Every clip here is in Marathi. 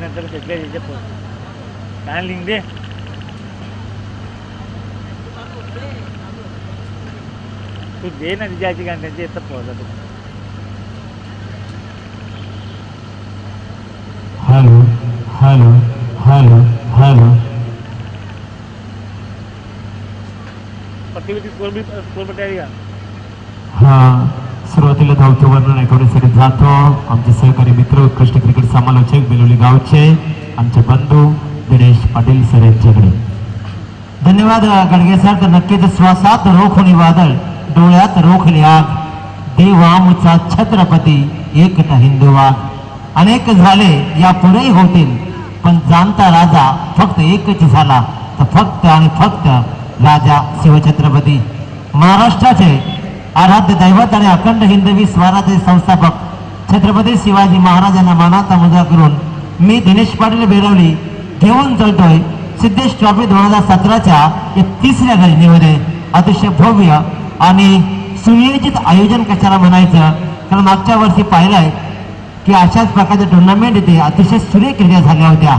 नंतर घेतल्या त्याचे काय लिंक दे तू दे ना तिच्या आजी त्यांची येतात पोहोचा तू hello hello hello hello score तयारी का हा सुरुवातीला धावतो वर्णन ऐकवण्यासाठी जातो आमचे सहकारी मित्र उत्कृष्ट क्रिकेट समालोचक बेलोली गावचे आमचे बंधू दिनेश पाटील सर यांच्याकडे धन्यवाद गडगे सर. तर नक्कीच श्वासात रोखणी वादळ डोळ्यात रोखली आग देवामुचा छत्रपती एकटा हिंदू वाघ अनेक झाले यापुढेही होतील पण जाणता राजा फक्त एकच झाला तर फक्त आणि फक्त राजा शिवछत्रपती महाराष्ट्राचे आराध्य दैवत आणि अखंड हिंदवी स्वराज्य संस्थापक छत्रपती शिवाजी महाराजांना मानाचा मुजरा करून मी दिनेश पाटील बेरवली घेऊन चलतोय सिद्धेश ट्रॉफी 2017च्या या तिसऱ्या गजनीमध्ये अतिशय भव्य आणि सुनियोजित आयोजन कशाला म्हणायचं कारण मागच्या वर्षी पाहिलंय की अशाच प्रकारचे टुर्नामेंट इथे अतिशय सुरेखरित्या झाल्या होत्या.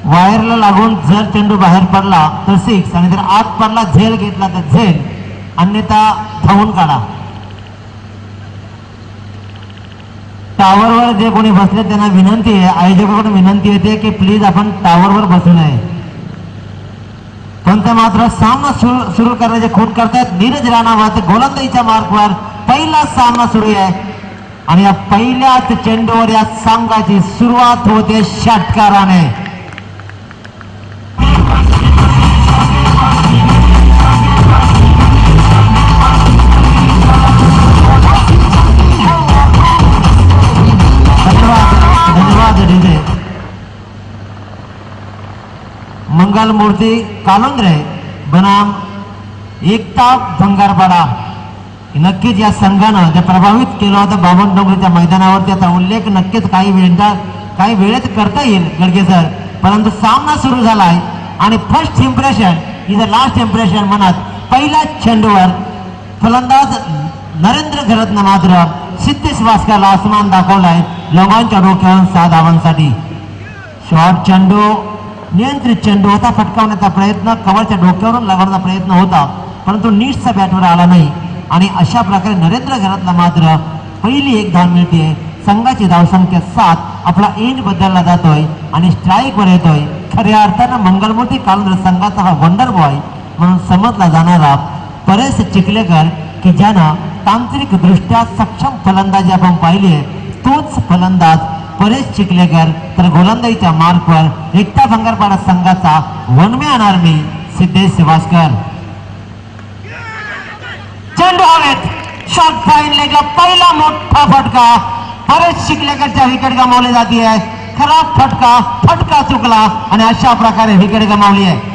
वायरला लागून जर चेंडू बाहेर पडला तर 6 आणि जर आत पडला झेल घेतला तर झेल अन्यथा धावून काढा. टावरवर जे कोणी बसले त्यांना विनंती आहे आयोजकाकडून विनंती येते की प्लीज आपण टावरवर बसू नये पण ते मात्र सामना सुरू करण्याचे खून करतायत. नीरज राणावत गोलंदाजीच्या मार्कवर पहिला सामना सुरू आहे आणि या पहिल्याच चेंडूवर या संघाची सुरुवात होते षटकाराने. धन्यवाद डीजे. मंगल मूर्ती कालोंद्रे बनाम एकता भंगारपाडा नक्कीच या संघानं जे प्रभावित केलं होतं बावनडोंगरीच्या मैदानावर त्याचा उल्लेख नक्कीच काही वेळेत करता येईल गडगे सर परंतु सामना सुरू झालाय आणि first impression is the last impression म्हणत पहिल्या चेंडूवर फलंदाज नरेंद्र घरतनं मात्र सिद्धेश वास्करला आसमान दाखवलाय लोकांच्या डोक्यावर 6 धावांसाठी. शॉर्ट चेंडू नियंत्रित चेंडू होता फटकावण्याचा प्रयत्न कव्हरच्या डोक्यावरून लागवण्याचा प्रयत्न होता परंतु नीटचा बॅटवर आला नाही आणि अशा प्रकारे नरेंद्र घरातला मात्र पहिली एक धाव मिळते. संघाची धावसंख्या 7 आपला एंड बदलला जातोय आणि स्ट्राईकवर येतोय. खऱ्या अर्थानं मंगलमूर्ती कालोंद्रे संघाचा हा वंडर बॉय म्हणून समजला जाणारा परेश चिखलेकर की ज्यानं तांत्रिक दृष्ट्या सक्षम फलंदाजी आपण पाहिली आहे तोच फलंदाज परेश चिखलेकर तर गोलंदाजीच्या मार्कवर एकता भंगारपाडा संघाचा one man army Siddhesh Waskar. चेंडू हवेत शॉट फाईन लेगला पहिला मोठा फटका परेश चिखलेकरच्या विकेट गमावली जाते आहे. खराब फटका चुकला आणि अशा प्रकारे विकेट गमावली आहे.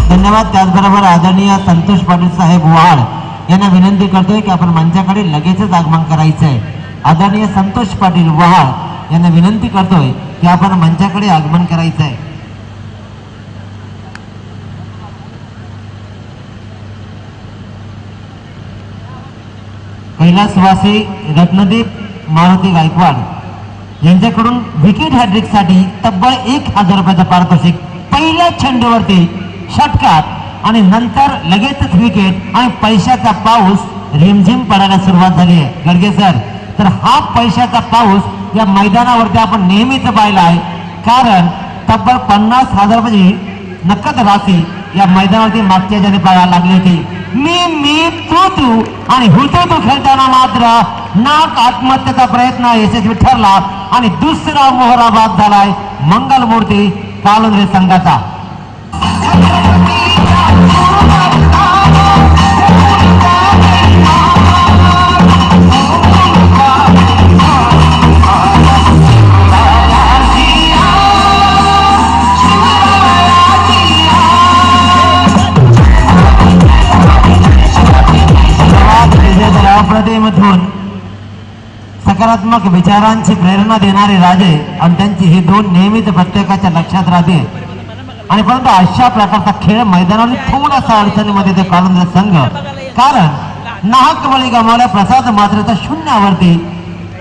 धन्यवाद. त्याचबरोबर आदरणीय संतोष पाटील साहेब वहाड यांना विनंती करतोय की आपण मंचाकडे लगेचच आगमन करायचं आहे. आदरणीय संतोष पाटील वहाड यांना विनंती करतोय की आपण मंचाकडे आगमन करायचं आहे. कैलासवासी रत्नदीप मारुती गायकवाड यांच्याकडून विकेट हॅट्रिकसाठी तब्बल 1000 रुपयाचं पारितोषिक. पहिल्या चेंडूवरती षटकार आणि नंतर लगेचच विकेट आणि पैशाचा पाऊस रिमझिम पडायला सुरुवात झाली आहे गडगे सर. तर हा पैशाचा पाऊस या मैदानावरती आपण नेहमीच पाहिला आहे कारण तब्बल 50,000 रुपयाची नकद राशी या मैदानावरती मागच्या ज्याने पाहायला लागली होती. मी तू आणि हुतू खेळताना मात्र नाक आत्महत्येचा प्रयत्न यशस्वी ठरला आणि दुसरा मोहरा बाद झालाय मंगलमूर्ती कालोंद्रे संघाचा. सकारात्मक विचारांची प्रेरणा देणारे राजे आणि त्यांची ही दोन नेहमीच प्रत्येकाच्या लक्षात राहते. आणि परंतु अशा प्रकारचा खेळ मैदानावर थोडासा अडचणीमध्ये ते कालंदर संघ, कारण नाहक बळी गमावल्या प्रसाद मात्रचा शून्यावरती,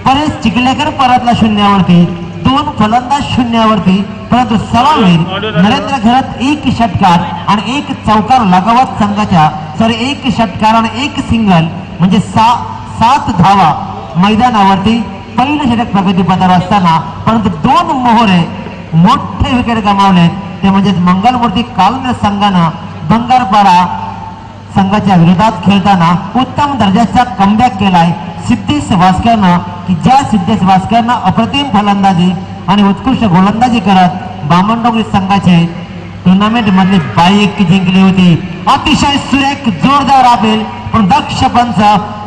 परेश चिखलेकर परतला शून्यावरती, दोन फलंदाज शून्यावरती. परंतु सलामीर नरेंद्र घरत एक षटकार आणि एक चौकार लगावत संघाच्या एक षटकार आणि एक सिंगल म्हणजे 7 धावा मैदानावरती पहिलं षटक प्रगतीपथावर असताना. परंतु दोन मोहरे मोठे विकेट गमावलेत, ते म्हणजेच मंगलमूर्ती कालंदर संघानं बंगारपाडा संघाच्या विरोधात खेळताना उत्तम दर्जाचा कमबॅक केलाय सिद्धेश वास्करनं, की ज्या सिद्धेश वास्करनं अप्रतिम फलंदाजी आणि उत्कृष्ट गोलंदाजी करत बामणडोंगरी संघाचे टुर्नामेंट मधली 22 जिंकली होती. अतिशय सुरेख जोरदार अपील, पण दक्ष पंच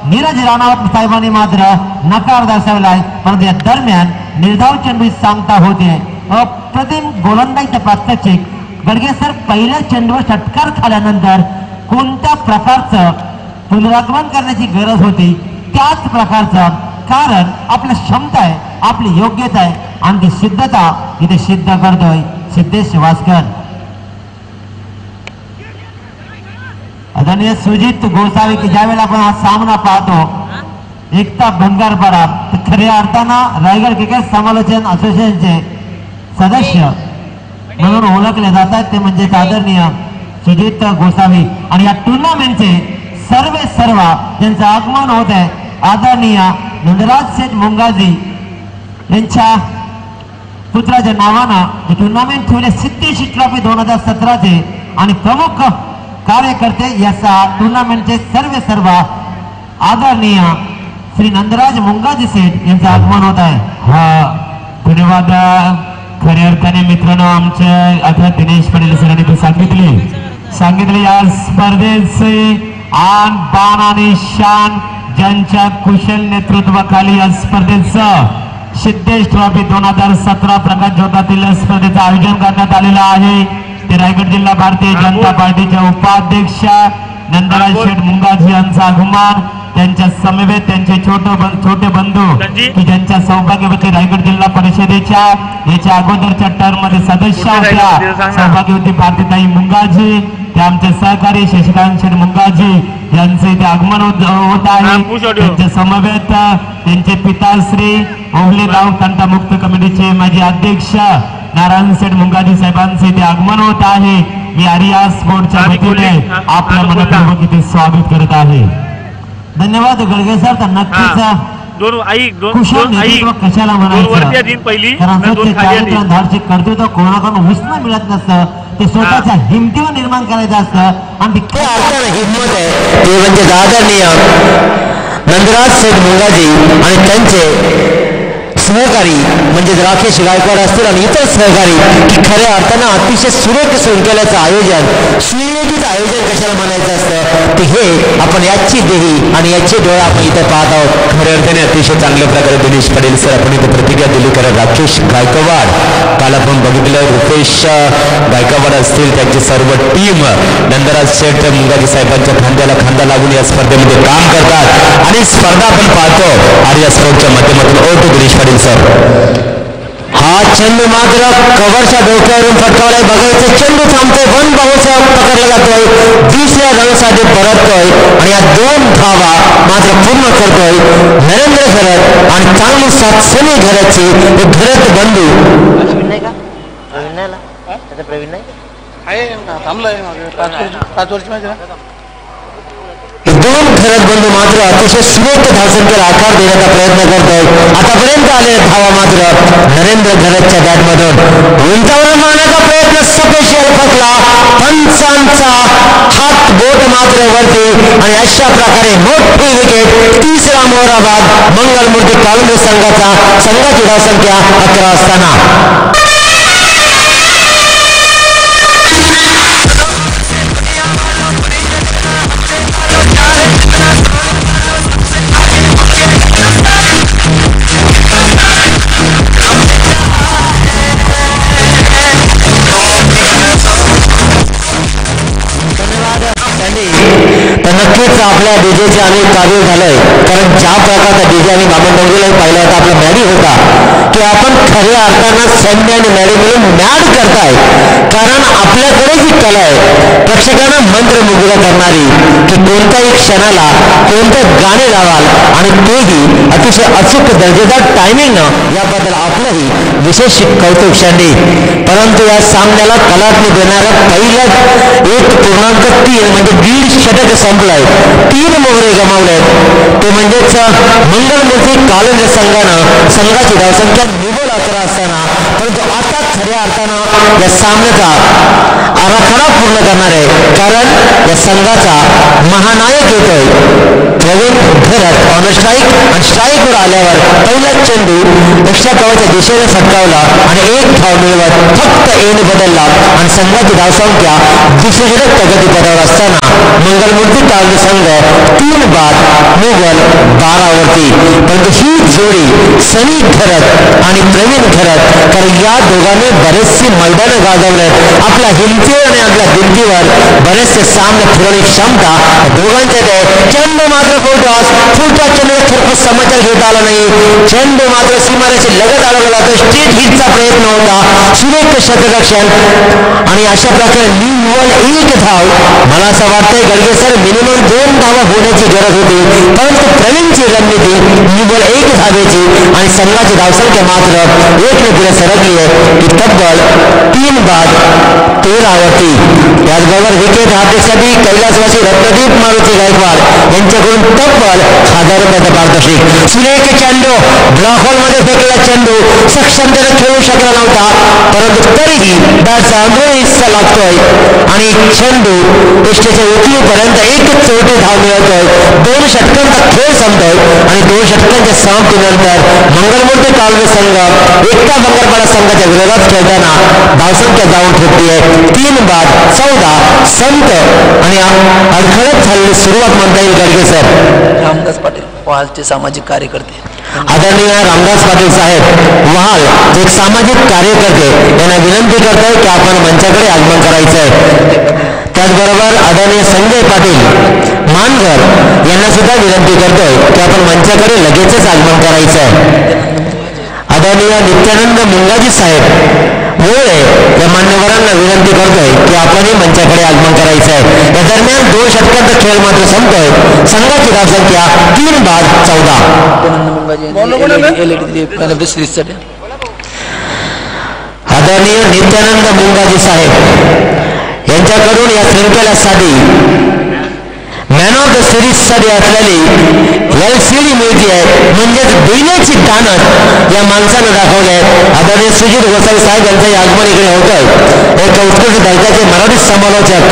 नीरज राणावत साहेबांनी मात्र नकार दर्शवलाय. परंतु या दरम्यान निर्धाव चेंडू सांगता होते. अप्रतिम गोलंदाजीचे प्रात्यक्षिक. गडगे सर, पहिल्या चेंडूवर षटकार खाल्यानंतर कोणत्या प्रकारचं पुनरागमन करण्याची गरज होती, त्याच प्रकारचं, कारण आपली क्षमता आहे, आपली योग्यता आहे आणि ती सिद्धता इथे सिद्ध करतोय सिद्धेश वास्कर. आदरणीय सुजित गोसावी, की ज्यावेळेला आपण हा सामना पाहतो एकता भंगारपाडा, खऱ्या अर्थानं रायगड क्रिकेट समालोचन असोसिएशनचे सदस्य म्हणून ओळखले जातात, ते म्हणजे आदरणीय सुजित गोसावी. आणि या टुर्नामेंटचे सर्व त्यांचं आगमन होत आहे आदरणीय नंदराज शेठ मुंगाजी यांच्या पुत्राच्या नावानं हे टुर्नामेंट ठेवले. सिद्धेश ट्रॉफी 2017चे आणि प्रमुख कार्यकर्ते या टुर्नामेंटचे सर्व आदरणीय श्री नंदराज मुंगाजी सेठ यांचं आगमन होत आहे. हा, धन्यवाद. खऱ्या अर्थाने मित्रांनो, आमच्या आता दिनेश पाटील सरांनी ते सांगितले या स्पर्धेचे आन बान आणि शान, ज्यांच्या कुशल नेतृत्वाखाली या स्पर्धेचं सिद्धेश ट्रॉफी 2017 प्रकाश जोतातील स्पर्धेचं आयोजन करण्यात आलेलं आहे. ते रायगड जिल्हा भारतीय जनता पार्टीच्या उपाध्यक्ष नंदराज शेठ मुंगाजी यांचं आगमन, त्यांच्या समवेत त्यांचे छोटे बंधू, की ज्यांच्या सौभाग्यवती रायगड जिल्हा परिषदेच्या याच्या अगोदरच्या टर्म मध्ये सदस्य होत्या, सौभाग्यवती भारतीताई मुंगाजी, ते आमचे सहकारी शशिकांत शेठ मुंगाजी यांचे इथे आगमन होत आहे. त्यांच्या समवेत त्यांचे पिताश्री ओवले गाव तंटा मुक्त कमिटीचे माजी अध्यक्ष नारायण शेठ मुंगाजी साहेबांचे इथे आगमन होत आहे. मी आर्या स्पोर्टच्या वतीने आपल्या मनपूर्वक इथे स्वागत करत आहे. धन्यवाद गडगे सर. तर नक्कीच कुशल नेतृत्व कशाला म्हणायचं, चारित्र्य धाडचे कर्तृत्व कोणाकडून उसणं मिळत नसतं, ते स्वतःच्या हिमतीवर निर्माण करायचं असतं आणि ते हिंमत आहे. ते म्हणजे आदरणीय नंदराज शेठ मुंगाजी आणि त्यांचे सहकारी म्हणजे राकेश गायकवाड असतील आणि इतर सहकारी, की खऱ्या अर्थानं अतिशय सुरेख संकेलाचं आयोजन, सुयोजित आयोजन कशाला म्हणायचं असतं, ते हे आपण याची देही आणि याचे डोळे आपण इथे पाहत आहोत. खऱ्या अर्थाने अतिशय चांगल्या प्रकारे दिनेश पाटील सर आपण इथे प्रतिक्रिया दिली. कारण राकेश गायकवाड, काल आपण बघितलं रुपेश गायकवाड असतील, त्यांची सर्व टीम नंदराज शेठ मुंगाजी साहेबांच्या खांद्याला खांदा लागून या स्पर्धेमध्ये काम करतात आणि स्पर्धा आपण पाहतो आर्या स्पोर्टच्या माध्यमातून. ओटू दिनेश पाटील सर. हा चेंडू मात्र कव्हरच्या डोक्यावरून फटकावलाय. बघायचं चेंडू थांबतोय, वन बाउन्सर पकडला जातोय, दुसऱ्या रनसाठी परततोय आणि या 2 धावा मात्र पूर्ण करतोय नरेंद्र घरत आणि चांगली साथ सनी घरतची. हे घरत बंधू दोन घरत बंधू मात्र अतिशय सुरेख धावसंख्येला आकार देण्याचा प्रयत्न करतोय. आतापर्यंत आले धावा मात्र नरेंद्र घरतच्या बॅटमधून उंचावर मारण्याचा प्रयत्न स्पेशल फसला. पंचांचा हात बोट मात्र वरती आणि अशा प्रकारे मोठी विकेट. तिसरा मोहरा बाद मंगलमूर्ती कालंदर संघाची धावसंख्या 11 असताना. तर नक्कीच आपल्या डीजेचे आम्ही काबील झालोय. कारण ज्या प्रकारचा डीजे आम्ही बामण डोंगरीला पाहिला होता, आपला मॅडी होता की आपण खऱ्या अर्थानं संडे आणि मॅडी मिळून मॅड करताय. कारण आपल्याकडे जी कला आहे प्रेक्षकांना मंत्रमुग्ध करणारी की कोणत्याही क्षणाला कोणतं गाणे लावाल आणि तेही अतिशय अचूक दर्जेदार टायमिंगनं, याबद्दल आपलंही विशेष कौतुक शांडी. परंतु या सामन्याला कलाटणी देणारं पहिलं 1.3 म्हणजे 1.5 षटक संपलंय. 3 मोहरे गमावलेत. ते म्हणजेच मंगलमूर्ती कालंज संघाची धावसंख्या निव्वळ 11 असताना, परंतु आता खऱ्या अर्थानं या सामन्याचा आराखडा पूर्ण करणार आहे. कारण या संघाचा महानायक येतोय प्रवीण घरत ऑन स्ट्राईक, आणि स्ट्राईकवर आल्यावर पहिला चेंडू दक्षिण कवच्या दिशेने फटकावला आणि 1 धाव मिळवत फक्त एन बदलला आणि संघाची धावसंख्या दुसरीकडे प्रगतीपदावर असताना मंगलमूर्ती कालंज संघ 3 बाद मुघल 12वरती. परंतु ही जोडी सनी घरत आणि प्रवीण घरत, तर या दोघांनी बरेचसे मैदान गाजवलेत. आपल्या हिमतीवर आणि आपल्या भिंतीवर बरेचसे सामने फिरवण्याची क्षमता दोघांच्यात आहे. चेंडू मात्र फुलटॉस चेंडू थोडं समाचार घेता आला नाही. चेंडू मात्र सीमारेषे लगत आला तो स्ट्रेट हिटचा प्रयत्न होता. सुरेख क्षेत्ररक्षण आणि अशा प्रकारे निव्वळ 1 धाव. मला असं वाटतंय गडगे सर मिनिमम 2 धावा होण्याची गरज होती, परंतु प्रवीणची रणनीती निव्वळ 1 धावेची आणि संघाची धावसंख्या मात्र 1 ने पुढे सरकली आहे की तब्बल 3 बाद 13वरती. त्याचबरोबर विकेट हातेसाठी कैलासवासी रत्नदीप मारुती गायकवाड यांच्याकडून तब्बल 1000 रुपयाचा पारितोषिक. सुरेख चेंडू ब्लॉक होलमध्ये फेकलेला चेंडू सक्षमतेने खेळू शकला नव्हता, परंतु तरीही बॅटचा अंदरून हिस्सा लागतोय आणि चेंडू इष्टेच्या उतरीपर्यंत 1 चौथी धाव मिळवतोय. 2 षटकांचा खेळ संपतोय आणि 2 षटकांच्या समाप्तीनंतर मंगलमूर्ती कालवे संघ एकता बंगरपाडा संघाच्या विरोधात खेळताना धावसंख्या जाऊन ठेवतीये 3 बाद 14. संत आणि अडखळत झालेली सुरुवात म्हणता येईल गडगे सर. रामदास पाटील वहालचे सामाजिक कार्यकर्ते, आदरणीय रामदास पाटील साहेब वहाल एक सामाजिक कार्यकर्ते यांना विनंती करतोय की आपण मंचाकडे आगमन करायचं आहे. त्याचबरोबर आदरणीय संजय पाटील मानघर यांना सुद्धा विनंती करतोय की आपण मंचाकडे लगेचच आगमन करायचं आहे. आदरणीय नित्यानंद मुंगाजी साहेब मोळे या मान्यवरांना विनंती करतोय की आपणही मंचाकडे आगमन करायचं आहे. या दरम्यान 2 षटकांचा खेळ मात्र संपतोय. संघाची धावसंख्या 3 बाद 14. आदरणीय नित्यानंद मुंगाजी साहेब यांच्याकडून या शृंखलासाठी मॅन ऑफ द सिरीज साठी असलेली LCD मिळती आहे, म्हणजेच देण्याची ताकद या माणसानं दाखवली आहे. आदरणीय सुजित गोसावी साहेब यांचंही आगमन इकडे होतंय. एक उत्कृष्ट दर्जाचे मराठी समालोचक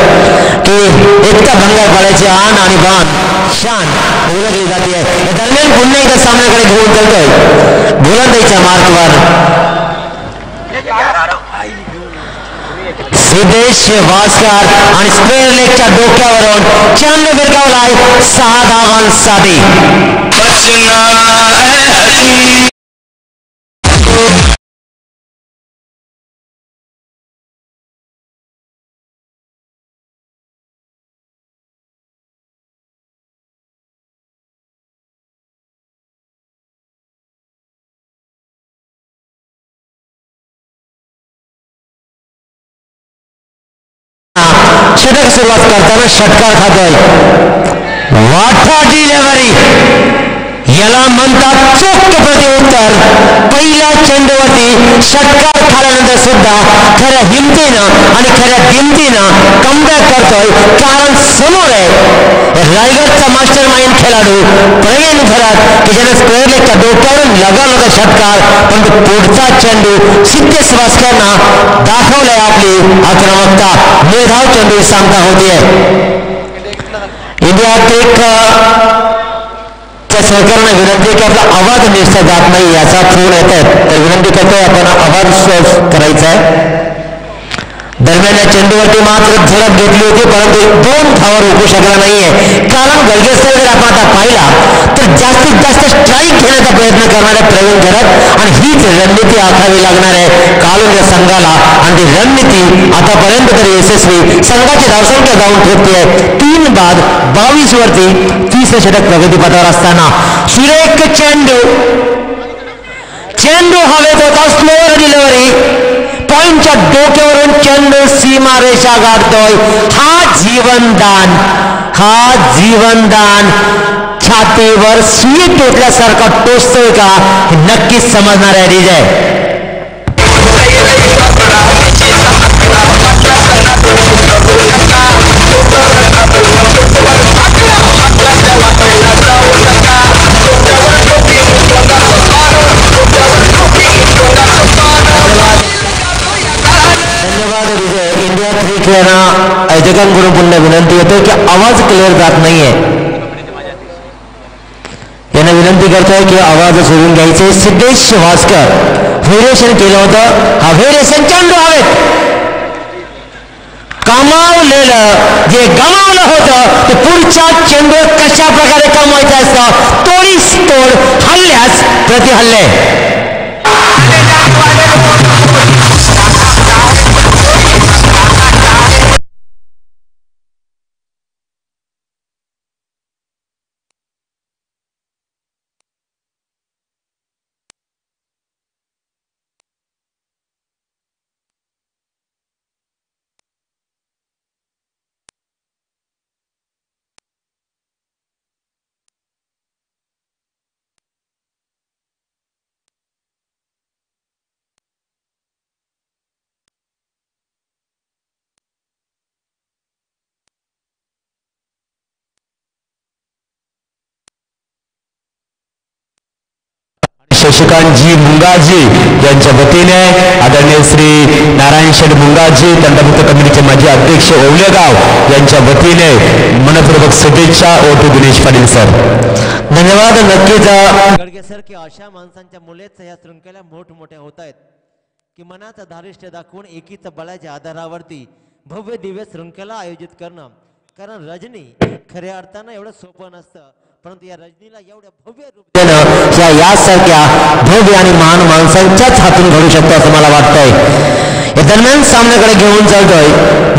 की एकता भंगारपाड्याची आण आणि बाण शान ओळखली जाते. या दरम्यान पुन्हा एकदा सामन्याकडे घेऊन चालतोय गोलंदाजीच्या मार्कवर सिद्धेश वासकर आणि स्क्वेअर लेगच्या डोक्यावरून चेंडू भिरकावलाय 6 धावांसाठी. षटक सुरुवात करताना षटकार खातोय. वाटा डिलेव्हरी याला म्हणतात चोख प्रत्युत्तर. पहिल्या चेंडूवरती षटकार खाल्यानंतर सुद्धा खऱ्या हिमतीनं आणि खऱ्या दिमतीनं कमबॅक करतोय. कारण समोर आहे रायगडचा मास्टर माइंड खेळाडू प्रवीण घरात की ज्याने स्क्वेअर लेगच्या डोक्यावरून लगावला षटकार, पण पुढचा चेंडू सिद्धेश वासकरना दाखवलाय आपली आक्रमकता. मेधाव चेंडू सांगता होतीये. इंडिया क्रिकेट सरकारने विनंती की आपला आवाज निसता जात नाही, याचा फोन येत आहे, तर विनंती करतोय आपण आवाज करायचा आहे. दरम्यान या चेंडूवरती मात्र झडप घेतली होती, परंतु 2 धावा रोखू शकला नाहीये. कारण गडगेसर जर आपण आता पाहिला तर जास्तीत जास्त स्ट्राईक घेण्याचा प्रयत्न करणारे प्रवीण घरत आणि हीच रणनीती आखावी लागणार आहे कालुंद्रे संघाला. आणि ती रणनीती आतापर्यंत तरी यशस्वी. संघाची धावसंख्या जाऊन ठेवते 3 बाद 22 वरती 30 षटक प्रगतीपथावर असताना सुरेख चेंडू हवेत होता. स्लोअर डिलिव्हरी, पॉइंटच्या डोक्यावरून चेंडू सीमारेषा गाठतोय. हा जीवनदान छातीवर सुई टोचल्यासारखा टोचतोय का हे नक्कीच समजणार आहे विजय. आयोजकांकडून पुन्हा विनंती होते की आवाज क्लिअर जात नाहीये. यांना विनंती करतोय की आवाज सोडून घ्यायचे. सिद्धेश वास्कर व्हेरिएशन केलं होतं. हा व्हेरिएशन चेंडू हवेत. कमावलेलं जे गमावलं होतं ते पुढच्या चेंडू कशा प्रकारे कमवायचं असतं. तोडीस तोड, हल्ल्यास प्रतिहल्ले. शशिकांतजी मुंगाजी यांच्या वतीने आदरणीय श्री नारायण शेठ मुंगाजी तंटामुक्त कमिटीचे माजी अध्यक्ष ओवलेगाव यांच्या वतीने मनपूर्वक शुभेच्छा. ओटू दिनेश पाटील सर. धन्यवाद. नक्कीच गडगे सर की अशा माणसांच्या मुलेच या शृंखला मोठमोठ्या होत आहेत की मनाचं धारिष्ट दाखवून एकीच बळाच्या आधारावरती भव्य दिव्य शृंखला आयोजित करणं. कारण रजनी खऱ्या अर्थानं एवढं सोपं नसतं, परंतु या रजनीला एवढ्या भव्य रूप देणं यासारख्या भव्य आणि महान माणसांच्याच हातून घडू शकतो असं मला वाटतंय. या दरम्यान सामन्याकडे घेऊन चालतोय.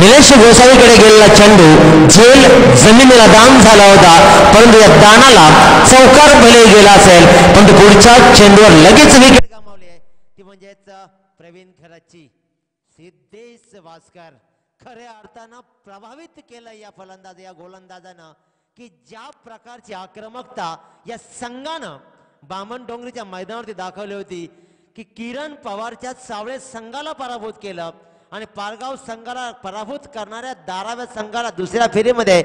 निलेश गोसावीकडे गेलेला चेंडू झेल जमिनीला दान झाला होता, परंतु या दानाला चौकार भले गेला असेल, परंतु पुढच्या चेंडूवर लगेच विकेट गमावली आहे. ती म्हणजेच प्रवीण खराची. सिद्धेश वास्कर खऱ्या अर्थानं प्रभावित केलं या फलंदाज या गोलंदाजानं की ज्या प्रकारची आक्रमकता या संघानं बामण डोंगरीच्या मैदानावरती दाखवली होती की किरण पवारच्या सावळे संघाला पराभूत केलं आणि पारगाव संघाला पराभूत करणाऱ्या धाराव्या संघाला दुसऱ्या फेरीमध्ये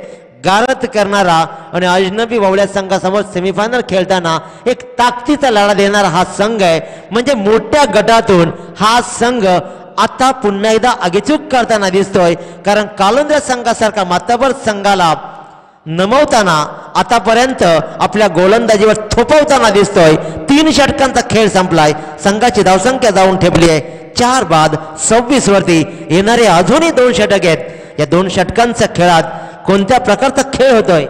गारद करणारा आणि अजनबी ववळ्या संघासमोर सेमीफायनल खेळताना एक ताकदीचा लढा देणारा हा संघ आहे. म्हणजे मोठ्या गटातून हा संघ आता पुन्हा एकदा आगेचूक करताना दिसतोय. कारण कालुंद्रे संघासारखा मातबर संघाला नमवताना आतापर्यंत आपल्या गोलंदाजीवर थोपवताना दिसतोय. 3 षटकांचा खेळ संपलाय. संघाची धावसंख्या जाऊन ठेपली आहे 4 बाद 26 वरती. येणारे अजूनही 2 षटक आहेत. या 2 षटकांच्या खेळात कोणत्या प्रकारचा खेळ होतोय.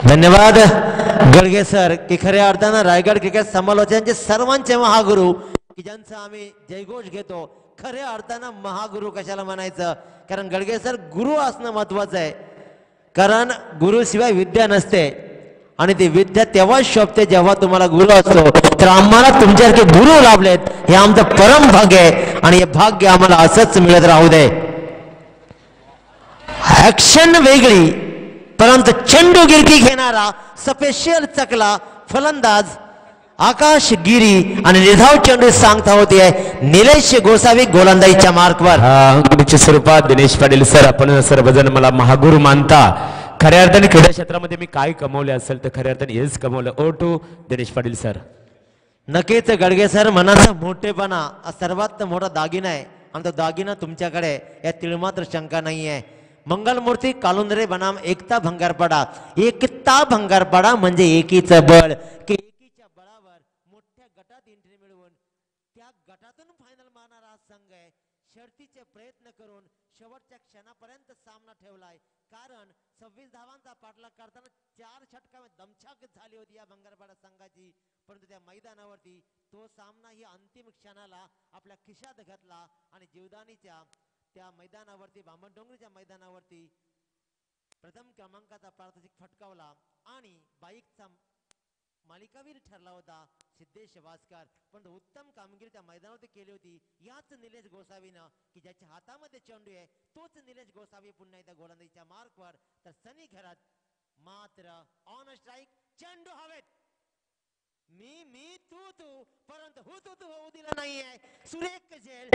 धन्यवाद गडगे सर की खऱ्या अर्थानं रायगड क्रिकेट समालोचनाचे सर्वांचे महागुरु की ज्यांचा आम्ही जयघोष घेतो. खऱ्या अर्थानं महागुरु कशाला म्हणायचं, कारण गडगे सर गुरु असणं महत्वाचं आहे. कारण गुरु शिवाय विद्या नसते आणि ती विद्या तेव्हाच शोभते जेव्हा तुम्हाला गुरु असतो. तर आम्हाला तुमच्यासारखे गुरु लाभलेत हे आमचं परम भाग्य आहे आणि हे भाग्य आम्हाला असंच मिळत राहू दे. ऍक्शन वेगळी परंतु चेंडू गिरकी घेणारा स्पेशल चकला फलंदाज आकाश गिरी आणि निधाव चेंडू सांगता होते निलेश गोसावी गोलंदाजीच्या मार्कवर. स्वरूपात दिनेश पाटील सर, आपण सर्वजण मला महागुरु मानता. खऱ्या अर्थाने क्रीडा क्षेत्रामध्ये मी काय कमवले असेल तर खऱ्या अर्थाने हेच कमवलं. ओटू दिनेश पाटील सर. नक्कीच गडगे सर, मनाचा मोठेपणा हा सर्वात मोठा दागिना आहे आणि तो दागिना तुमच्याकडे या तिळमात्र शंका नाही आहे. मंगलमूर्ती कालुंद्रे बनाम एकता भंगारपाडा. एकता भंगारपाडा म्हणजे एकीचं बळ, की एकीच्या बळावर मोठ्या गटात एंट्री मिळवून त्या गटातून फायनल मारणारा हा संघ आहे. शर्तीचे प्रयत्न करून शेवटच्या क्षणापर्यंत सामना ठेवलाय, कारण 26 धावांचा पाठलाग करताना 4 षटकामध्ये दमछाक झाली होती या भंगारपाडा संघाची. परंतु त्या मैदानावरती तो सामना ही अंतिम क्षणाला आपल्या खिशात घातला आणि जीवदानीच्या त्या मैदानावरती बामणडोंगरीच्या मैदानावरती प्रथम क्रमांकाचा पारितोषिक फटकावला आणि बाईकचा मालिकावीर ठरला होता सिद्धेश वासकर. पण उत्तम कामगिरी त्या मैदानावरती केली होती याच निलेश गोसावीनं, की ज्याच्या हातामध्ये चेंडू आहे तोच निलेश गोसावी पुन्हा एकदा गोलंदाजीच्या मार्कवर. तर सनी घरात मात्र ऑन स्ट्राईक, चेंडू हवेत, मी तू परंतु तू होऊ दिला नाहीये. सुरेख झेल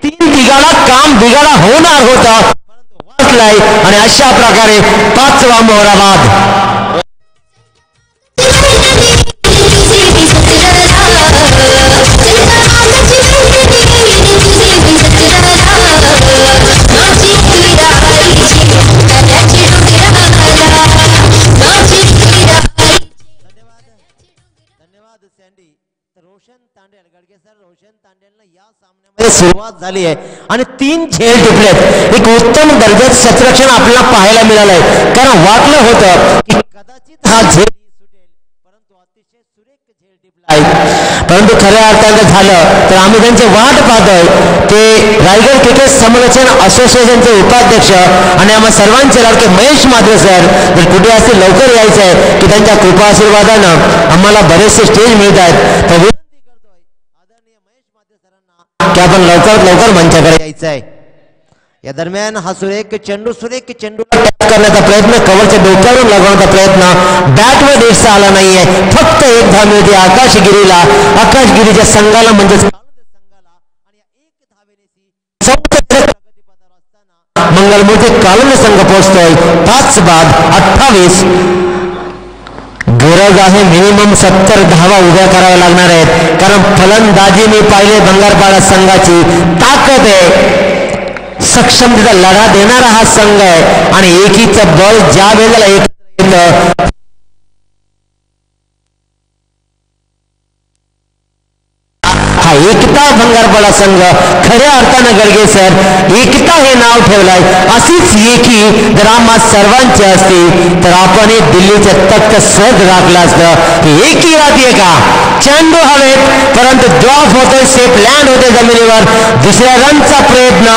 3 बिघाडा काम बिघाडा होणार होता, परंतु वाचलाय आणि अशा प्रकारे 5वा मोहरा बाद. रोशन तांडेल गडगेसर रोशन तांडेलनं या सामन्यामध्ये सुरुवात झाली आहे आणि 3 झेल टिपलेत. एक उत्तम दर्जाचं क्षेत्ररक्षण आपल्याला पाहायला मिळालंय, कारण वाटलं होतं की कदाचित हा झेल सुटेल, परंतु अतिशय सुरेख झेल टिपलाय. परंतु खऱ्या अर्थाने झालं तर आम्ही त्यांची वाट पाहतोय ते रायगड क्रिकेट संरक्षण असोसिएशनचे उपाध्यक्ष आणि आम्हा सर्वांचे लाडके महेश मात्रे सर जर कुठे असतील लवकर यायचं आहे, की त्यांच्या कृपा आशीर्वादानं आम्हाला बरेचसे स्टेज मिळत आहेत. तर विनंती करतोय आदरणीय महेश मात्रे सरांना की आपण लवकर मंचाकडे यायचं आहे. या दरम्यान हा सुरेख चेंडू टॅप करण्याचा प्रयत्न, कव्हरच्या डोक्यावरून लगवण्याचा प्रयत्न, बॅटवर दिसता आला नाहीये. फक्त एक धाव मिळते आकाशगिरीला, आकाशगिरीच्या संघाला म्हणजेच संघाला. आणि एक धावेने प्रगतीपथावर असताना मंगलमूर्ती कालुंद्रे संघ पोहोचतोय 5 बाद 28. गरज आहे मिनिमम 70 धावा उभ्या कराव्या लागणार आहेत, कारण फलंदाजी मी पाहिले भंगारपाडा संघाची ताकद आहे, सक्षमतेचा लढा देणारा हा संघ आहे. आणि एकीचं बळ ज्या वेळेला एकत्र येतं, हा एकता भंगारपाडा संघ खऱ्या अर्थानं गडगे सर एकता हे नाव ठेवलंय. अशीच एकी जर आम्हा सर्वांची असती तर आपण दिल्लीचं तख्त सहज राखलं असतं. की एकी राहते का, चेंडू हवेत परंतु ड्रॉप होतोय, सेफ लँड होते जमिनीवर, दुसऱ्या रनचा प्रयत्न,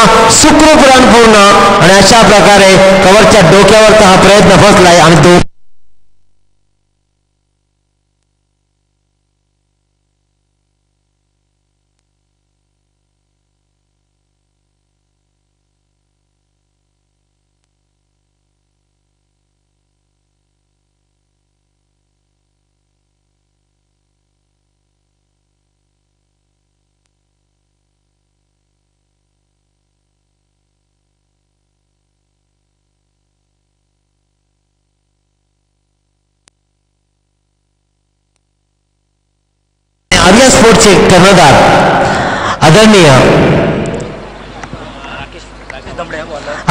सुखरूप रन पूर्ण. आणि अशा प्रकारे कव्हरच्या डोक्यावरचा हा प्रयत्न फसलाय आणि तो आर्या स्पोर्टचे कर्णधार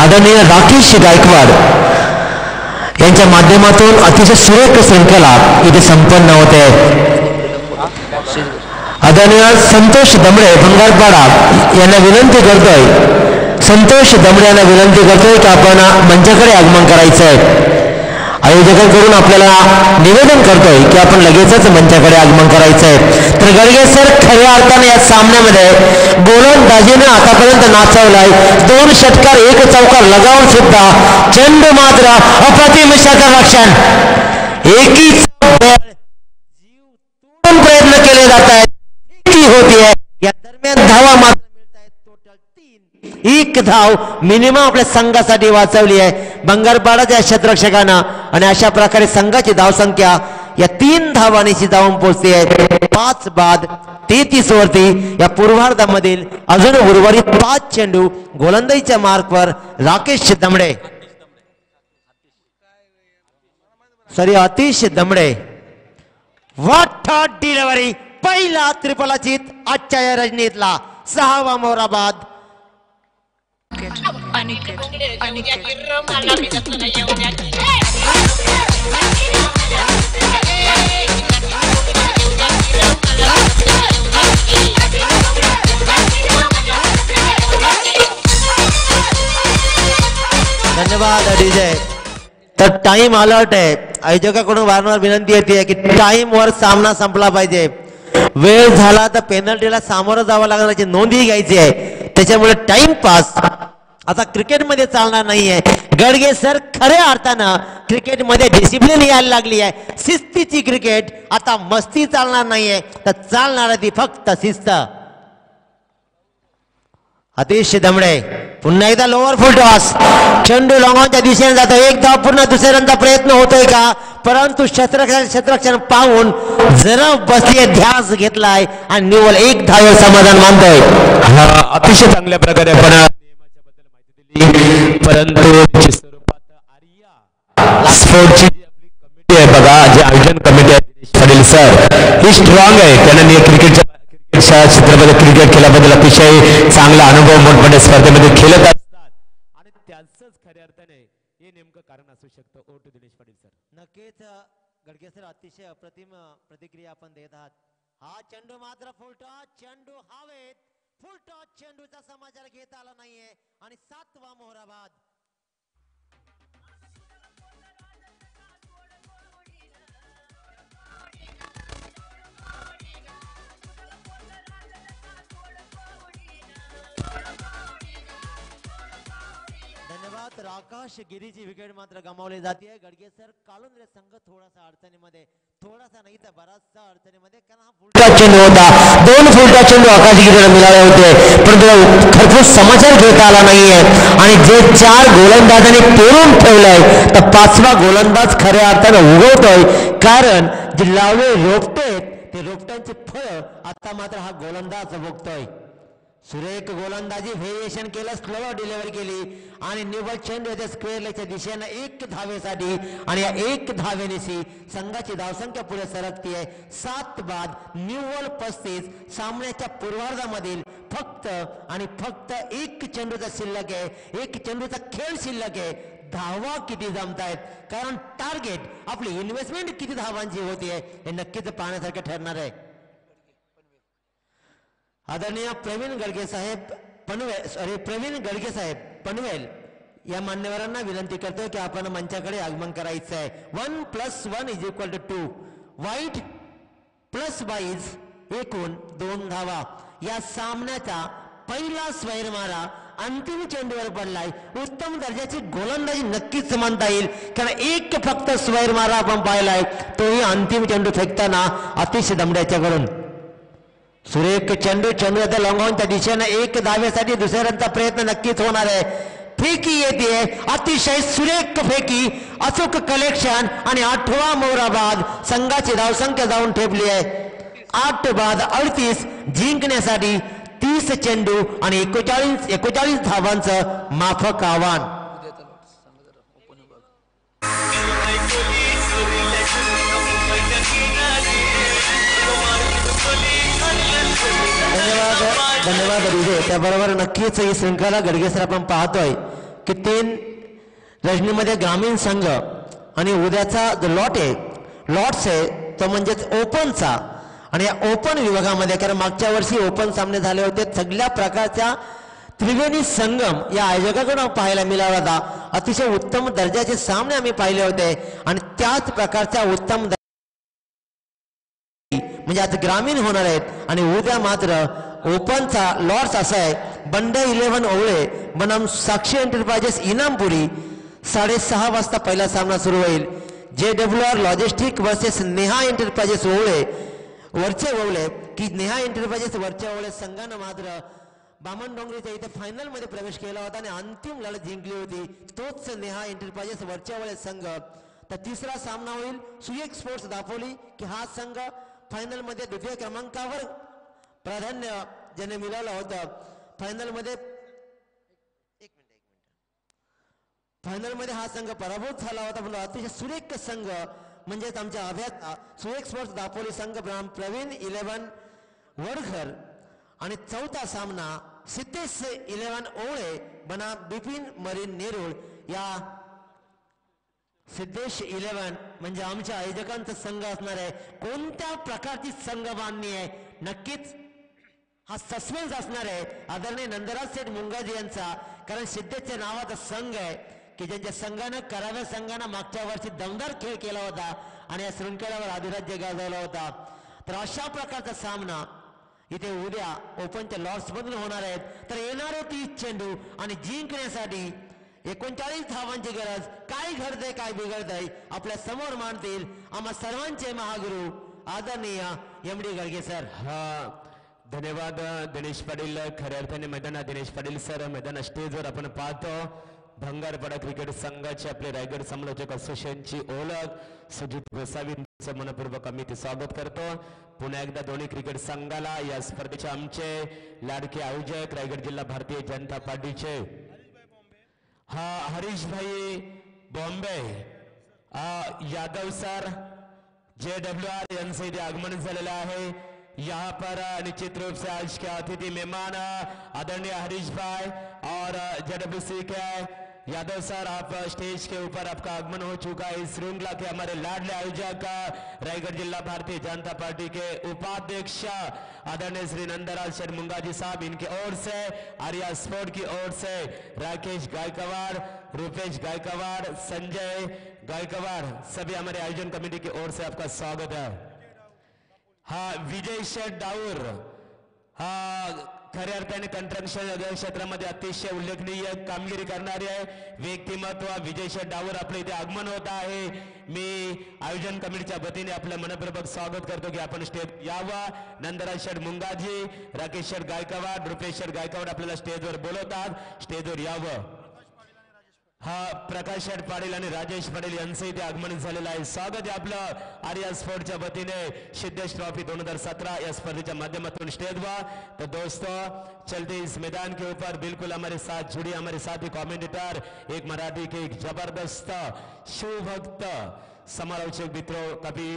आदरणीय राकेश गायकवाड यांच्या माध्यमातून अतिशय सुरेख श्रृंखला इथे संपन्न होते. आदरणीय संतोष दमडे भंगारपाडा यांना विनंती करतोय, की आपण मंचाकडे आगमन करायचं आहे. आयोजकांकडून आपल्याला निवेदन करतोय की आपण लगेचच मंचाकडे आगमन करायचं आहे. तर गडगे सर खऱ्या अर्थाने या सामन्यामध्ये गोलंदाजीने आतापर्यंत नाचवलाय. 2 षटकार 1 चौकार लगावून सुद्धा चेंडू मात्र अप्रतिम क्षेत्ररक्षण, एकीच जीव तोडून प्रयत्न केले जात आहेत, होतीये. या दरम्यान धावा मात्र मिळत आहेत टोटल 3. 1 धाव मिनिमम आपल्या संघासाठी वाचवली आहे भंगारपाडाच्या क्षेत्ररक्षकांना. आणि अशा प्रकारे संघाची धावसंख्या या 3 धावांनी जाऊन पोहोचते आहे 5 बाद 33 वरती. या पूर्वार्धामधील अजून उर्वरित 5 चेंडू गोलंदाजीच्या मार्कवर Rakesh Damde Atish Damde. What a delivery, पहिला त्रिफलाचित आजच्या या रजनीतला 6वा मोहरा बाद. धन्यवाद डीजे. तर टाइम अलर्ट आहे. आयोजकाकडून वारंवार विनंती येते की टाइम वर सामना संपला पाहिजे. वेळ झाला तर पेनल्टीला सामोरं जावं लागणार याची नोंदही घ्यायची आहे. त्याच्यामुळे टाइम पास आता क्रिकेटमध्ये चालणार नाहीये. गडगे सर खऱ्या अर्थानं क्रिकेटमध्ये डिसिप्लिन यायला लागली आहे. शिस्तीची क्रिकेट आता मस्ती चालणार नाहीये तर चालणार ती फक्त शिस्त. अतिश दमडे पुन्हा एकदा लोअर फुल टॉस. चेंडू लॉंगॉनच्या दिशेने जातो. एक धाव पूर्ण दुसऱ्यांदा प्रयत्न होतोय का परंतु क्षेत्ररक्षण पाहून जरा बसले ध्यास घेतलाय आणि निव्वळ एक धावेवर समाधान मानतोय. अतिशय चांगल्या प्रकारे आपण नियमाच्या बद्दल माहिती दिली. परंतु स्वरूपात आर्या स्पोर्टची जी आपली कमिटी आहे बघा, जे आयोजन कमिटी आहे दिनेश पाटील सर ही स्ट्रॉंग आहे. त्यांना क्रिकेटच्या क्षेत्रामध्ये क्रिकेट खेळल्याबद्दल अतिशय चांगला अनुभव मोठमोठ्या स्पर्धेमध्ये खेळत असतात आणि त्याचंच खऱ्या अर्थाने हे नेमकं कारण असू शकतं. ओ टू दिनेश पाटील सर. नक्कीच गडगे सर अतिशय अप्रतिम प्रतिक्रिया आपण देत आहात. हा चेंडू मात्र फुल टॉस. चेंडू हवेत. फुल टॉस चेंडूचा समाचार घेता आला नाहीये आणि 7वा मोहरा बाद. धन्यवाद. आकाश गिरीची विकेट मात्र गमावली जाते. गडगे सर कालुंद्रे संघ थोडासा अडचणीमध्ये, थोडासा नाही तर बराचसा अडचणीमध्ये, कारण हा फुलटॉस चेंडू होता. 2 फुलटॉस चेंडू आकाश गिरीला मिळाले होते परंतु खरपूस समाचार घेता आला नाहीये आणि जे 4 गोलंदाजांनी पेरून ठेवलंय तर 5वा गोलंदाज खऱ्या अर्थानं उगवतोय. कारण जे लावले रोपटे ते रोपट्यांची फळ आता मात्र हा गोलंदाज भोगतोय. सुरेख गोलंदाजी व्हेरिएशन केलं. स्लो डिलिव्हरी केली आणि निव्वळ चेंडू स्क्वेअर लेगच्या दिशेनं 1 धावेसाठी आणि या 1 धावेनेशी संघाची धावसंख्या पुढे सरकती आहे. 7 बाद निव्वळ 35. सामन्याच्या पूर्वार्धामधील फक्त आणि फक्त 1 चेंडूचा शिल्लक आहे. 1 चेंडूचा खेळ शिल्लक आहे. धावा किती जमतायत कारण टार्गेट आपली इन्व्हेस्टमेंट किती धावांची होती आहे हे नक्कीच पाहण्यासारखं ठरणार आहे. आदरणीय प्रवीण गडगे साहेब पनवेल या मान्यवरांना विनंती करतोय की आपण मंचाकडे आगमन करायचं आहे. 1 + 1 = 2. वाईट प्लस बाईज एकूण 2 धावा. या सामन्याचा पहिला स्वैर मारा अंतिम चेंडूवर पडलाय. उत्तम दर्जाची गोलंदाजी नक्कीच मानता येईल कारण एक फक्त स्वैर मारा आपण पाहिलाय तोही अंतिम चेंडू फेकताना अतिशय दमड्याच्याकडून. सुरेख चेंडू आता लॉंगॉनच्या दिशेनं 1 धावेसाठी दुसऱ्यांचा प्रयत्न नक्कीच होणार आहे. फेकी येते अतिशय सुरेख फेकी. अचूक कलेक्शन आणि 8वा मोहरा बाद. संघाची धावसंख्या जाऊन ठेपली आहे 8 बाद 38. जिंकण्यासाठी 30 चेंडू आणि 41 धावांचं माफक आव्हान. धन्यवाद विजय. त्याबरोबर नक्कीच ही श्रृंखला गडगे सर आपण पाहतोय की 3 रजनीमध्ये ग्रामीण संघ आणि उद्याचा जो लॉट्स आहे तो म्हणजेच ओपनचा. आणि या ओपन विभागामध्ये कारण मागच्या वर्षी ओपन सामने झाले होते सगळ्या प्रकारच्या त्रिवेणी संगम या आयोजकाकडून पाहायला मिळाला होता. अतिशय उत्तम दर्जाचे सामने आम्ही पाहिले होते आणि त्याच प्रकारच्या उत्तम म्हणजे आज ग्रामीण होणार आहेत. आणि उद्या मात्र ओपनचा लॉर्ड्स असा आहे. बंडे 11 ओवळे बनाम साक्षी एंटरप्राइजेस इनामपुरी 6:30 वाजता पहिला सामना सुरू होईल. JWR logistic versus Neha enterprises Ovale वरचे ओवळे की नेहा एंटरप्राइजेस वरच्या ओवळे संघानं मात्र बामणडोंगरीच्या इथे फायनल मध्ये प्रवेश केला होता आणि अंतिम लढत जिंकली होती. तोच नेहा एंटरप्राइजेस वरच्या ओवळे संघ. तर तिसरा सामना होईल सुयेक स्पोर्ट्स दापोली की हा संघ फायनल मध्ये 2व्या क्रमांकावर प्राधान्य ज्याने मिळवलं होतं. फायनल मध्ये हा संघ पराभूत झाला होता पण अतिशय सुरेख संघ म्हणजेच आमच्या अभ्यास सुरेख स्पोर्ट्स दापोली संघ प्रवीण 11 वडघर आणि चौथा सामना सिद्धेश 11 ओवळे बनाम बिपिन मरीन नेरुळ या सिद्धेश 11 म्हणजे आमच्या आयोजकांचा संघ असणार आहे. कोणत्या प्रकारची संघ बांधणी आहे नक्कीच हा सस्पेन्स असणार आहे आदरणीय नंदराज सेठ मुंगाजी यांचा. कारण सिद्धेशच्या नावाचा संघ आहे की ज्यांच्या संघानं कराव्या संघानं मागच्या वर्षी दमदार खेळ केला होता आणि या शृंखलेवर अधिराज्य गाजवला होता. तर अशा प्रकारचा सामना इथे उद्या ओपनच्या लॉर्ड्स मधून होणार आहेत. तर येणारे 30 चेंडू आणि जिंकण्यासाठी 39 धावांची गरज. काय घडतंय काय बिघडतंय आपल्या समोर मांडतील आम्हा सर्वांचे महागुरु आदरणीय एमडी गडगे सर. धन्यवाद दिनेश पाटील. खऱ्या अर्थाने मैदानात दिनेश पाटील सर मैदान स्टेजवर आपण पाहतो. भंगारपाडा क्रिकेट संघाचे आपले रायगड समालोचक असोसिएशनची ओळख सुजित गोसावींचं मनपूर्वक आम्ही ते स्वागत करतो. पुन्हा एकदा दोन्ही क्रिकेट संघाला या स्पर्धेचे आमचे लाडके आयोजक रायगड जिल्हा भारतीय जनता पार्टीचे हरीश भाई बॉम्बे यादव सर JWR यांचे इथे आगमन झालेलं आहे. यहाँ पर निश्चित रूप से आज के अतिथि मेहमान आदरणीय हरीश भाई और JWC के यादव सर, आप स्टेज के ऊपर आपका आगमन हो चुका है. इस श्रृंखला के हमारे लाडले आयोजक रायगढ़ जिला भारतीय जनता पार्टी के उपाध्यक्ष आदरणीय श्री नंदराज सेठ मुंगाजी साहब, इनकी ओर से आर्या स्पोर्ट की ओर से राकेश गायकवाड़, रूपेश गायकवाड़, संजय गायकवाड़, सभी हमारे आयोजन कमेटी की ओर से आपका स्वागत है. हाँ, विजय शेठ डाऊर खऱ्या अर्थाने कंस्ट्रक्शन क्षेत्रामध्ये अतिशय उल्लेखनीय कामगिरी करणारे आहे व्यक्तिमत्व विजय शेठ डाऊर आपल्या इथे आगमन होत आहे. मी आयोजन कमिटीच्या वतीने आपलं मनपूर्वक स्वागत करतो की आपण स्टेज यावं. नंदराज शेठ मुंगाजी, राकेश शेठ गायकवाड, रुपेश शेठ गायकवाड आपल्याला स्टेजवर बोलवतात, स्टेजवर यावं. प्रकाश शेठ पाटील आणि राजेश पाटील यांचे इथे आगमन झालेलं आहे. स्वागत आहे आपलं आर्या स्पोर्टच्या वतीने सिद्धेश ट्रॉफी 2017 या स्पर्धेच्या माध्यमातून स्टेजवर. तो दोस्तों, चलते इस मैदान के ऊपर बिल्कुल हमारे साथ जुड़ी हमारे साथी कमेंटेटर, एक मराठी के एक जबरदस्त शिवभक्त समालोचक मित्रों, कभी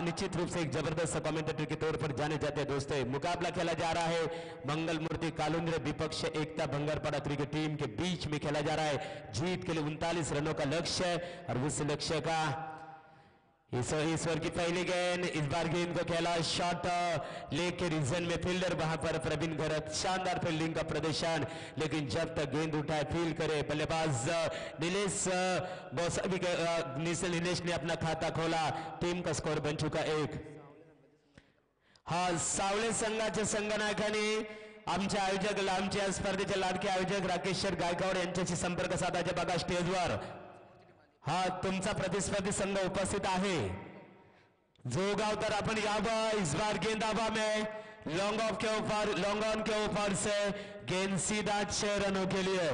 निश्चित रूप से एक जबरदस्त कमेंटेटर के तौर पर जाने जाते हैं. दोस्तों, मुकाबला खेला जा रहा है मंगल मूर्ति कालुंद्रे विपक्ष एकता भंगारपाड़ा क्रिकेट टीम के बीच में खेला जा रहा है. जीत के लिए 39 रनों का लक्ष्य है और उस लक्ष्य का ईश्वर की पहली गेंद, इस बार गेंद को खेला शॉट लेग के रीजन में फील्डर वहां पर प्रवीण गरत, शानदार फील्डिंग का प्रदर्शन. लेकिन जब तक गेंद उठाए फील्ड करे बल्लेबाज नीलेश ने अपना खाता खोला. टीम का स्कोर बन चुका 1. सावळे संघाच्या संघनायकाने आमच्या आयोजक आमच्या स्पर्धेचे लाडके आयोजक राकेश शेठ गायकवाड यांच्याशी संपर्क साधायचे बघा स्टेजवर. तुमचा प्रतिस्पर्धी संघ उपस्थित आहे. जोगाव तर आपण यावं. इस बार गेंद हवा में लॉन्ग ऑन के ऊपर से गेंद सीधा 6 रनों के लिए.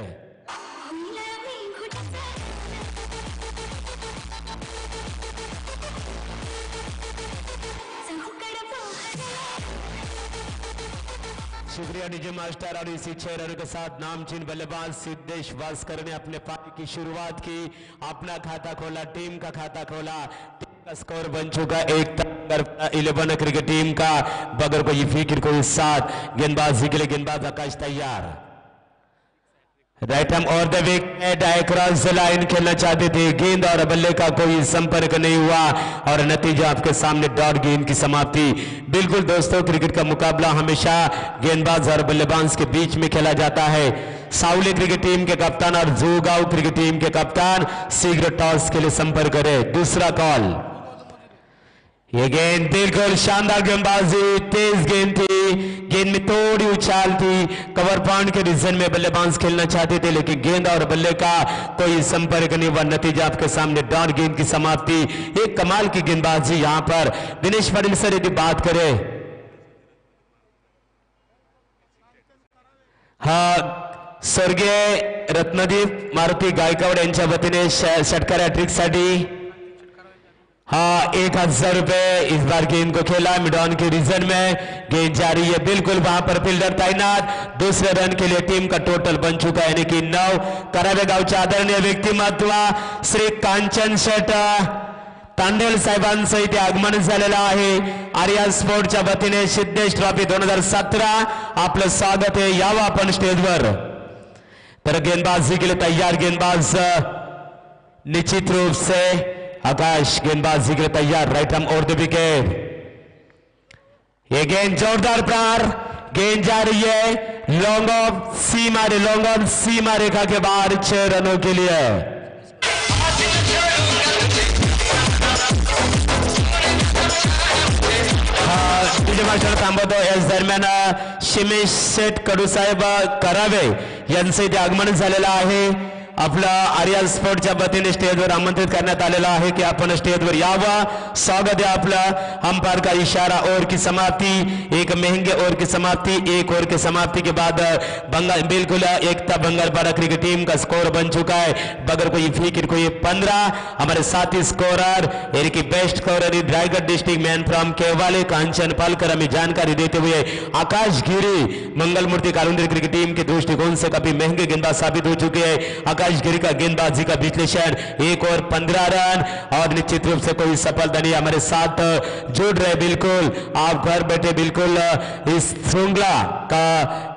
शुक्रिया डीजे मास्टर. और इसी 6 रनों के साथ नामचीन बल्लेबाज सिद्धेश वास्कर ने अपने पारी की शुरुआत की, अपना खाता खोला, टीम का खाता खोला. टीम का स्कोर बन चुका 1 क्रिकेट टीम का. बगैर कोई फिक्र कोई साथ गेंदबाजी के लिए गेंदबाज आकाश तैयार. राइट हैंड और the wicket cross the line खेलना चाहते थे. गेंद और बल्ले का कोई संपर्क नहीं हुआ और नतीजा आपके सामने डॉट गेंद की समाप्ति. बिल्कुल दोस्तों, क्रिकेट का मुकाबला हमेशा गेंदबाज और बल्लेबाज के बीच में खेला जाता है. सावली क्रिकेट टीम के कप्तान और जोगांव क्रिकेट टीम के कप्तान शीघ्र टॉस के लिए संपर्क करें. दूसरा कॉल. ये गेंद बिल्कुल शानदार गेंदबाजी, तेज गेंद थी, गेंद में थोड़ी उछाल थी. कवर पॉइंट के रीजन में बल्लेबाज खेलना चाहते थे लेकिन गेंद और बल्ले का कोई संपर्क नहीं हुआ. नतीजा आपके सामने डॉट गेंद की समाप्ति. एक कमाल की गेंदबाजी यहां पर. दिनेश पाटिल सर यदि बात करें, स्वर्गीय रत्नदीप मारुती गायकवाड यांच्या वतीने षटकार हॅट्रिक साठी 1000 रुपए. इस बार गेंद को खेला मिडॉन के रीजन में, गेंद जारी है बिल्कुल वहां पर फील्डर तैनात. दूसरे रन के लिए टीम का टोटल बन चुका है यानी कि 9. करावे गावचे आदरणीय व्यक्तिमत्व श्री कांचन शेठ तांडेल साहेबांचं इथे आगमन झालेलं आहे. आर्या स्पोर्टच्या वतीने सिद्धेश ट्रॉफी 2017 आपलं स्वागत आहे. यावं आपण स्टेजवर. तर गेंदबाजी के लिए तैयार गेंदबाज निश्चित रूप से आकाश गेंदबाजी के लिए तैयार राइट आर्म और द विकेट। ये गेंद जोरदार प्रहार, गेंद जा रही है लॉन्ग ऑफ सीमा रेखा के बाहर 6 रनों के लिए। मास्टर थांबवतो याच दरम्यान शिमेश शेठ कडूसाहेब करावे यांचं इथे आगमन झालेलं आहे। आपला आर्या स्पोर्टच्या वतीने स्टेजवर आमंत्रित करण्यात आलेला आहे की आपण स्टेजवर यावं। स्वागत है आपला। अंपायर का इशारा, ओवर की समाप्ति, एक महंगे ओवर की समाप्ति, एक ओवर की समाप्ति के बाद बंगाल बिल्कुल एकता बंगालपाड़ा क्रिकेट टीम का स्कोर बन चुका है बगैर कोई फिक्र कोई 15। हमारे साथी स्कोरर यानी कि best scorer Raigad district man from केवाले कांचन पालकर हमें जानकारी देते हुए आकाश गिरी मंगल मूर्ति कालुंद्री क्रिकेट टीम के दृष्टिकोण से काफी महंगे गेंदबाज साबित हो चुके हैं। आकाश गिरी का गेंदबाजी का विश्लेषण 1 ओवर 15 रन और निश्चित रूप से कोई सफलता नहीं। हमारे साथ जुड़ रहे बिल्कुल आप घर बैठे बिल्कुल इस श्रृंखला का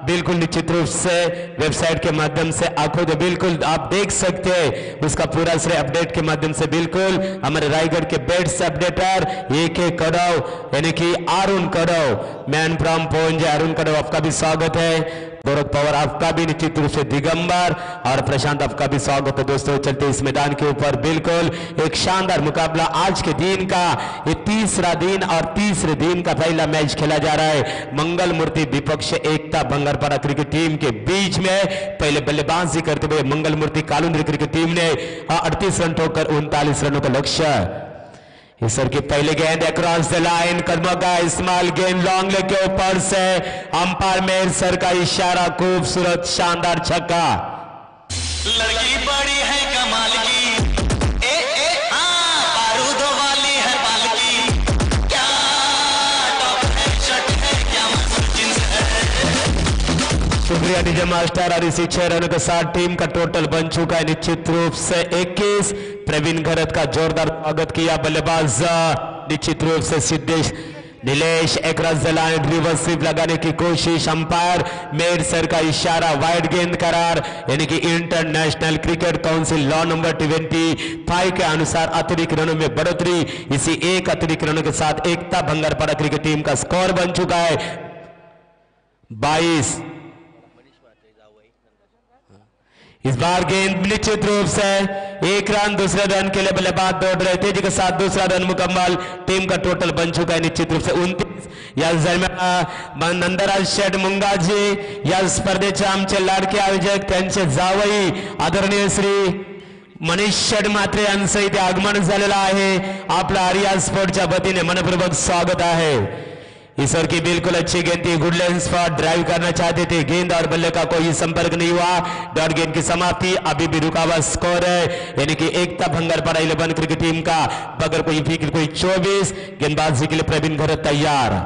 बिल्कुल निश्चित रूप से वेबसाइट के माध्यम से आंखों तो बिल्कुल आप देख सकते हैं उसका पूरा श्रेय अपडेट के माध्यम से बिल्कुल हमारे रायगढ़ के बेट्स अपडेटर AK कड़व यानी कि अरुण कड़व मैन फ्रॉम पोंजे अरुण कड़व आपका भी स्वागत है। गौरव पवार आपका भी निश्चित रूप से दिगंबर और प्रशांत आपका भी स्वागत है। दोस्तों चलते इस मैदान के ऊपर बिल्कुल एक शानदार मुकाबला आज के दिन का ये तीसरा दिन और तीसरे दिन का पहला मैच खेला जा रहा है। मंगल मूर्ति विपक्ष एकता बंगालपाड़ा क्रिकेट टीम के बीच में पहले बल्लेबाजी करते हुए मंगल मूर्ति कालुंद्री क्रिकेट टीम ने 38 रन ठोकर 39 रनों का लक्ष्य। सर की पहले गेंद अक्रॉस द लाइन, कदमों का इस्तेमाल, गेंद लॉन्ग लेग के ऊपर से अंपायर मेयर सर का इशारा, खूबसूरत शानदार छक्का। लड़की बड़ी है कमाल की बारूदों वाली है बाल की, क्या टॉप है शर्ट है क्या मस्त जींस है। शुक्रिया डीजे मास्टर। और इसी 6 रनों के साथ टीम का टोटल बन चुका है निश्चित रूप से 21। प्रवीण घरत का जोरदार स्वागत किया। बल्लेबाज निश्चित रूप से Siddhesh Nilesh across the line, reverse sweep लगाने की कोशिश, अंपायर मेयर सर का इशारा, वाइड गेंद करार यानी कि international cricket council law number 25 के अनुसार अतिरिक्त रनों में बढ़ोतरी। इसी एक अतिरिक्त रनों के साथ एकता बंगालपाड़ा क्रिकेट टीम का स्कोर बन चुका है 22। इस बार गेंद निश्चित रूप से 1 रन, दूसरे रन के लिए बल्लेबाज दौड़ रहे तेजी के साथ दूसरा रन मुकम्मल। टीम का टोटल बन चुका है निश्चित रूप से 29। या दरम्यान नंदराज शेठ मुंगाजी या स्पर्धेचे आमचे लाडके आयोजक त्यांचे जावई आदरणीय श्री मनीष शेठ म्हात्रे यांचं इथे आगमन झालेलं आहे। आपला आर्या स्पोर्टच्या वतीने मनपूर्वक स्वागत है। ईश्वर की बिल्कुल अच्छी गेंद थी, गुड लेंस पर ड्राइव करना चाहते थे, गेंद और बल्ले का कोई संपर्क नहीं हुआ। डॉट गेंद की समाप्ति, अभी भी रुका हुआ स्कोर है यानी कि एकता बंगालपाड़ा 11 क्रिकेट टीम का बगैर कोई फिक्र कोई 24। गेंदबाजी के लिए प्रवीण घरत तैयार।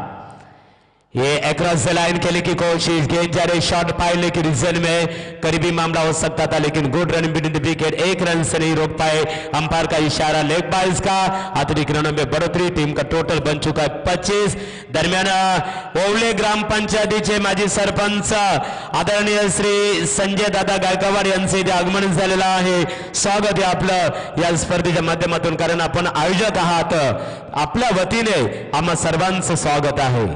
ये अक्रॉस द लाइन खेलने की कोशिश, गेंद जा रही शॉट पाइले की रीजन में करीबी मामला हो सकता था लेकिन good run between the wicket, 1 run से नहीं रोक पाए। अंपायर का इशारा लेग बाइज का, अतिरिक्त रनों में बढ़ोतरी। टीम का टोटल बन चुका है 25। दरम्यान ओवले ग्राम पंचायतीचे माजी सरपंच आदरणीय श्री संजय दादा गायकवाड यांचे इथे आगमन झालेलं आहे। स्वागत आहे आपलं या स्पर्धेच्या माध्यमातून, कारण आपण आयोजक आहात। आपल्या वतीने आम्हा सर्वांचं स्वागत आहे।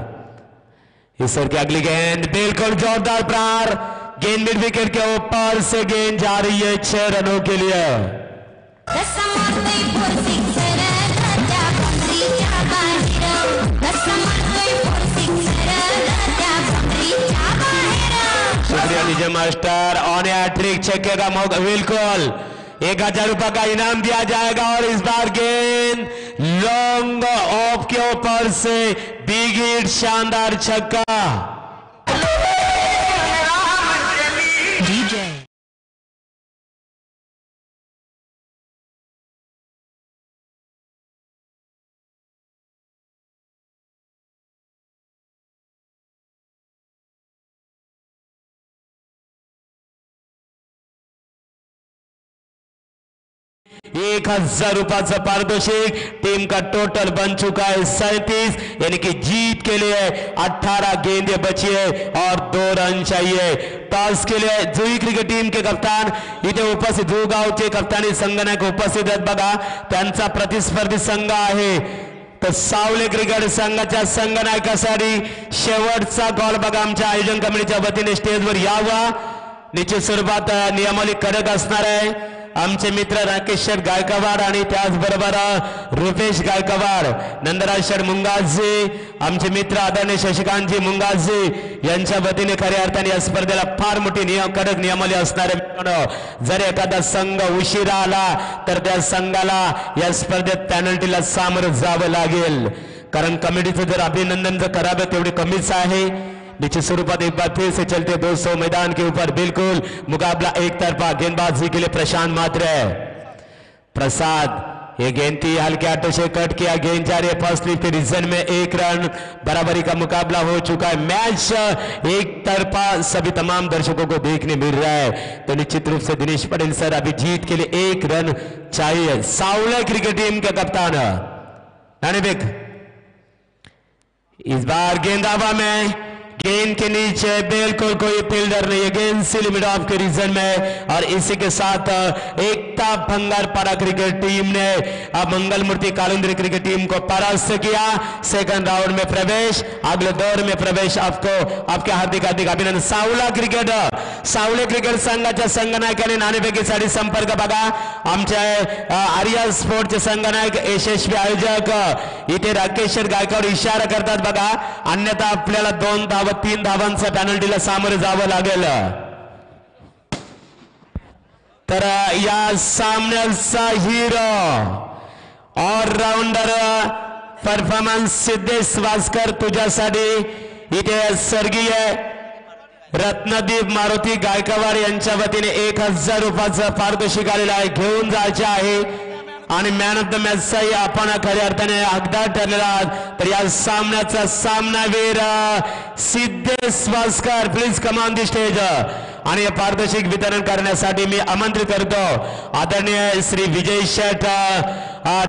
ईश्वर की अगली गेंद बिल्कुल जोरदार प्रहार, गेंद मिड विकेट के ऊपर से गेंद जा रही है 6 रनों के लिए। शुक्रिया डीजे मास्टर। ऑन हैट्रिक छक्के का मौका, बिल्कुल 1000 रुपए का इनाम दिया जाएगा। और इस बार गेंद लॉन्ग ऑफ के ऊपर से बिग हिट, शानदार छक्का। 1000 रुपयाचं पारितोषिक। टीम का टोटल बन चुका है 37, यानी कि जीत के लिए 18 गेंदें बची है और 2 रन चाहिए। टॉस के लिए जुई क्रिकेट टीम के कप्तान इथे उपस्थित, जुई गावचे कप्तानी संघनायक उपस्थित आहेत बघा। त्यांचा प्रतिस्पर्धी संघ आहे तर सावले क्रिकेट संघाच्या संघनायकासाठी शेवटचा कॉल बघा। आमच्या आयोजन कमिटीच्या वतीने स्टेजवर यावा। निश्चित स्वरूपात नियमावली कडक असणार आहे। आमचे मित्र राकेश शेठ गायकवाड आणि त्याचबरोबर रुपेश गायकवाड, नंदराज शेठ मुंगाजी, आमचे मित्र आदरणीय शशिकांतजी मुंगाजी यांच्या वतीने खऱ्या अर्थाने या स्पर्धेला फार मोठी कडक नियमावली असणार आहे। जर एखादा संघ उशिरा आला तर त्या संघाला या स्पर्धेत पेनल्टीला सामोरं जावं लागेल, कारण कमिटीचं जर अभिनंदन जर करावं तेवढे कमीच आहे। निश्चित स्वरूपात एक बार फिर से चलते दोस्तों, मैदान के ऊपर बिल्कुल मुकाबला एक तरफा। गेंदबाजी के लिए प्रशांत मात्र है। प्रसाद, ये गेंद थी हल्के हाथों से कट किया, गेंद जा रही है फर्स्ट रीजन में 1 रन। बराबरी का मुकाबला हो चुका है। मैच एक तरफा सभी तमाम दर्शकों को देखने मिल रहा है। तो निश्चित रूप से दिनेश पटेल सर अभी जीत के लिए 1 रन चाहिए। सावला क्रिकेट टीम के कप्तान नानिबिक, इस बार गेंद हवा में, गेंद के नीचे बिल्कुल कोई फील्डर नहीं है, गेंद सी लिमिट ऑफ के रीजन में। और इसी के साथ एकता भंगारपाड़ा क्रिकेट टीम ने अब मंगल मूर्ति कालुंद्री क्रिकेट टीम को परास्त किया। सेकंड राउंड में प्रवेश, अगले दौर में प्रवेश। आपको आपके हार्दिक हार्दिक अभिनंदन। सावले क्रिकेट संघाच्या संघनायकाने नाणेफेकीसाठी संपर्क बघा। आमच्या आर्या स्पोर्टचे संघनायक यशस्वी आयोजक इथे राकेश गायकवाड इशारा करतात बघा, अन्यथा आपल्याला 2 धावा 3 धावांच्या पेनल्टीला सामोरे जावं लागेल। तर या सामन्याचा hero allrounder performance Siddhesh Waskar तुझ्यासाठी इथे स्वर्गीय रत्नदीप मारुती गायकवाड यांच्या वतीने 1000 रुपयाचं पारितोषिक आलेलं आहे, घेऊन जायचे आहे। आणि मॅन ऑफ द मॅचचाही आपण खऱ्या अर्थाने हकदार ठरलेला आहात। तर या सामन्याचा सामनावीर Siddhesh Vaskar, please come on the stage. आणि हे पारितोषिक वितरण करण्यासाठी मी आमंत्रित करतो आदरणीय श्री विजय शेठ